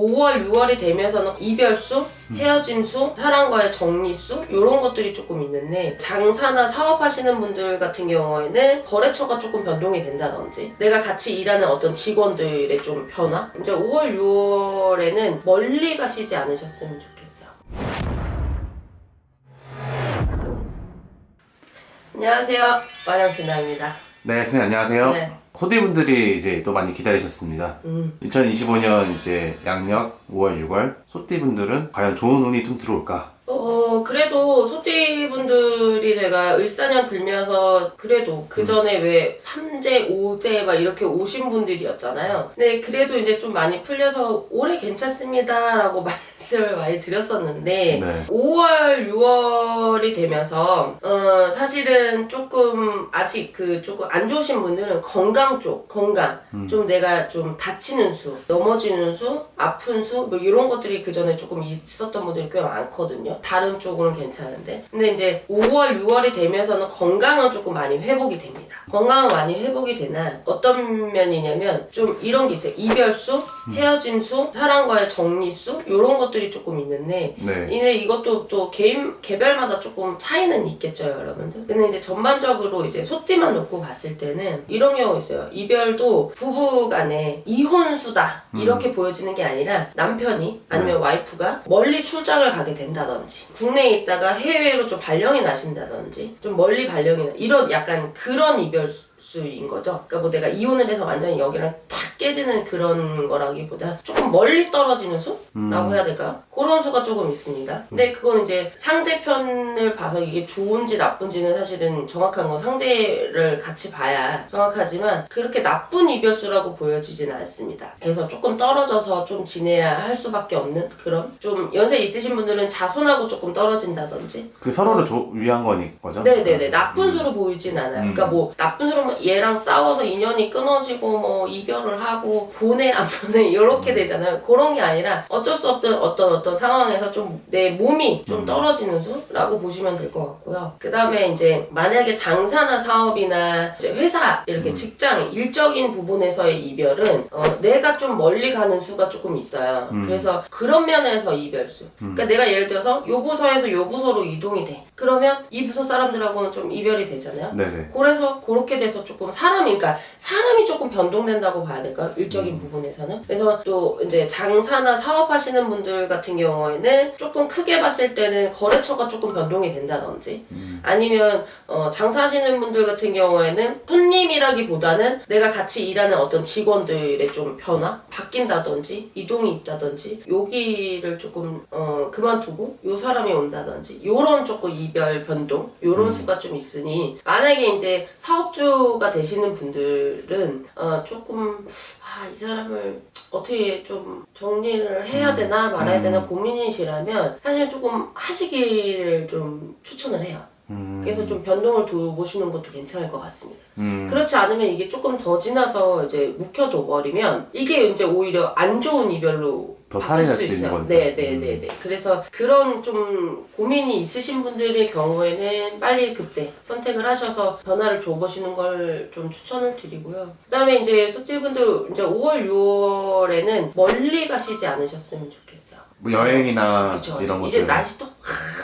5월, 6월이 되면서는 이별수, 헤어짐수, 사랑과의 정리수 이런 것들이 조금 있는데 장사나 사업하시는 분들 같은 경우에는 거래처가 조금 변동이 된다든지 내가 같이 일하는 어떤 직원들의 좀 변화 이제 5월, 6월에는 멀리 가시지 않으셨으면 좋겠어요. 안녕하세요. 마녀신나입니다. 네, 선생님 안녕하세요. 네. 소띠분들이 이제 또 많이 기다리셨습니다. 2025년 이제 양력 5월, 6월 소띠분들은 과연 좋은 운이 좀 들어올까? 그래도 소띠분들이 제가 을사년 들면서 그래도 그 전에 왜 3재, 5재 막 이렇게 오신 분들이었잖아요. 근데 그래도 이제 좀 많이 풀려서 올해 괜찮습니다 라고 말씀을 많이 드렸었는데 네. 5월, 6월이 되면서 사실은 조금 아직 조금 안 좋으신 분들은 건강 쪽, 좀 내가 좀 다치는 수, 넘어지는 수, 아픈 수 뭐 이런 것들이 그 전에 조금 있었던 분들이 꽤 많거든요. 다른 쪽으로는 괜찮은데 근데 이제 5월, 6월이 되면서는 건강은 조금 많이 회복이 됩니다. 건강은 많이 회복이 되나 어떤 면이냐면 좀 이런 게 있어요. 이별수, 헤어짐수, 사랑과의 정리수 이런 것들이 조금 있는데 네. 근데 이것도 또 개별마다 조금 차이는 있겠죠, 여러분들. 근데 이제 전반적으로 이제 소띠만 놓고 봤을 때는 이런 경우 있어요. 이별도 부부간에 이혼수다 이렇게 보여지는 게 아니라 남편이 아니면 와이프가 멀리 출장을 가게 된다든지 국내에 있다가 해외로 좀 발령이 나신다든지 좀 멀리 발령이 나 이런 약간 그런 이별수인 거죠. 그러니까 뭐 내가 이혼을 해서 완전히 여기랑 탁 깨지는 그런 거라기보다 조금 멀리 떨어지는 수라고 해야 될까요? 그런 수가 조금 있습니다. 근데 그건 이제 상대편을 봐서 이게 좋은지 나쁜지는 사실은 정확한 건 상대를 같이 봐야 정확하지만 그렇게 나쁜 이별수라고 보여지지는 않습니다. 그래서 조금 떨어져서 좀 지내야 할 수밖에 없는 그런 좀 연세 있으신 분들은 자손하고 조금 떨어진다든지 그 서로를 위한 거죠? 네네네 나쁜 수로 보이진 않아요. 그러니까 뭐 나쁜 수로 얘랑 싸워서 인연이 끊어지고 뭐 이별을 하고 보내 안 보내 이렇게 되잖아요. 그런 게 아니라 어쩔 수 없던 어떤 상황에서 좀 내 몸이 좀 떨어지는 수라고 보시면 될 것 같고요. 그 다음에 이제 만약에 장사나 사업이나 이제 회사 이렇게 직장 일적인 부분에서의 이별은 내가 좀 멀리 가는 수가 조금 있어요. 그래서 그런 면에서 이별수. 그러니까 내가 예를 들어서 요 부서에서 요 부서로 이동이 돼. 그러면 이 부서 사람들하고는 좀 이별이 되잖아요. 네네. 그래서 그렇게 돼서 조금 그러니까 사람이 조금 변동된다고 봐야 될까요? 일적인 부분에서는. 그래서 또 이제 장사나 사업하시는 분들 같은 경우에는 조금 크게 봤을 때는 거래처가 조금 변동이 된다든지 아니면 장사하시는 분들 같은 경우에는 손님이라기보다는 내가 같이 일하는 어떤 직원들의 좀 변화? 바뀐다든지 이동이 있다든지 여기를 조금 그만두고 요 사람이 온다든지 요런 조금 이별 변동 요런 수가 좀 있으니 만약에 이제 사업주가 되시는 분들은 조금 이 사람을 어떻게 좀 정리를 해야 되나 말아야 되나 고민이시라면 사실 조금 하시기를 좀 추천을 해요. 그래서 좀 변동을 보시는 것도 괜찮을 것 같습니다. 그렇지 않으면 이게 조금 더 지나서 이제 묵혀둬 버리면 이게 이제 오히려 안 좋은 이별로 더 바뀔 살해날 수 수 있는 있어요. 거니까. 네네네네. 그래서 그런 좀 고민이 있으신 분들의 경우에는 빨리 그때 선택을 하셔서 변화를 줘보시는 걸 좀 추천을 드리고요. 그 다음에 이제 소띠분들 이제 5월, 6월에는 멀리 가시지 않으셨으면 좋겠어요. 뭐 여행이나 그쵸. 이런 이제 것들. 날씨도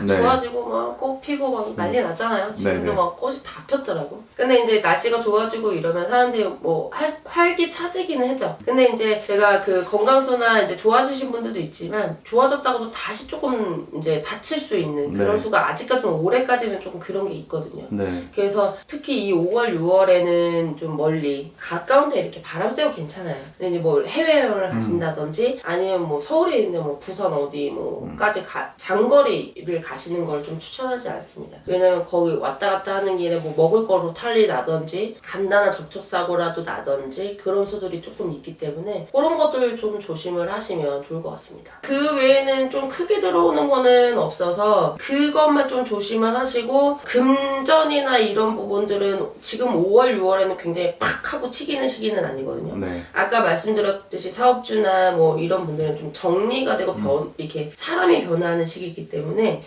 네. 좋아지고 막 꽃 피고 막 난리 났잖아요. 지금도 네네. 막 꽃이 다 폈더라고. 근데 이제 날씨가 좋아지고 이러면 사람들이 뭐 활기차지기는 하죠. 근데 이제 제가 그 건강수나 이제 좋아지신 분들도 있지만 좋아졌다고도 다시 조금 이제 다칠 수 있는 그런 네. 수가 아직까지 좀 올해까지는 조금 그런 게 있거든요. 네. 그래서 특히 이 5월, 6월에는 좀 멀리 가까운 데 이렇게 바람 쐬고 괜찮아요. 근데 이제 뭐 해외여행을 가신다든지 아니면 뭐 서울에 있는 뭐 부산 어디 뭐까지 장거리를 가시는 걸 좀 추천하지 않습니다. 왜냐면 거기 왔다 갔다 하는 길에 뭐 먹을 거로 탈이 나든지 간단한 접촉사고라도 나든지 그런 수들이 조금 있기 때문에 그런 것들 좀 조심을 하시면 좋을 것 같습니다. 그 외에는 좀 크게 들어오는 거는 없어서 그것만 좀 조심을 하시고 금전이나 이런 부분들은 지금 5월, 6월에는 굉장히 팍 하고 튀기는 시기는 아니거든요. 네. 아까 말씀드렸듯이 사업주나 뭐 이런 분들은 좀 정리가 되고 이렇게 사람이 변화하는 시기이기 때문에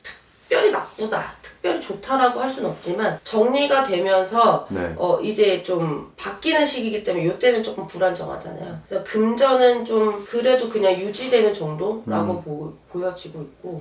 특별히 나쁘다, 특별히 좋다라고 할 수는 없지만 정리가 되면서 네. 이제 좀 바뀌는 시기이기 때문에 이때는 조금 불안정하잖아요. 그래서 금전은 좀 그래도 그냥 유지되는 정도라고 보여지고 있고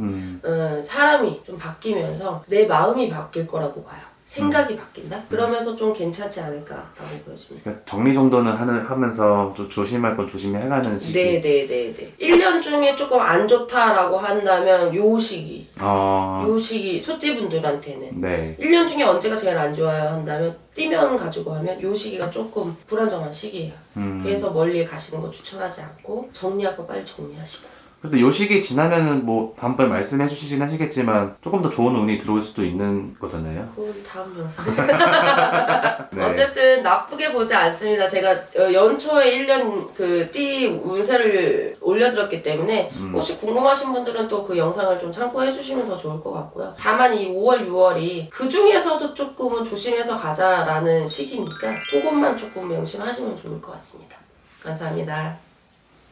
사람이 좀 바뀌면서 내 마음이 바뀔 거라고 봐요. 생각이 바뀐다? 그러면서 좀 괜찮지 않을까라고 보여집니다. 그러니까 정리정돈은 하면서 좀 조심할 건 조심히 해가는 시기. 네네네네. 1년 중에 조금 안 좋다라고 한다면 요 시기. 어... 요 시기 소띠분들한테는. 네. 1년 중에 언제가 제일 안 좋아요 한다면 띠면 가지고 하면 요 시기가 조금 불안정한 시기예요. 그래서 멀리 가시는 거 추천하지 않고 정리할 거 빨리 정리하시고. 그래도 요 시기 지나면은 뭐 다음번에 말씀해 주시긴 하시겠지만 조금 더 좋은 운이 들어올 수도 있는 거잖아요. 그건 다음 영상. 네. 어쨌든 나쁘게 보지 않습니다. 제가 연초에 1년 그 띠 운세를 올려드렸기 때문에 혹시 궁금하신 분들은 또 그 영상을 좀 참고해 주시면 더 좋을 것 같고요. 다만 이 5월, 6월이 그 중에서도 조금은 조심해서 가자라는 시기니까 그것만 조금 명심하시면 좋을 것 같습니다. 감사합니다.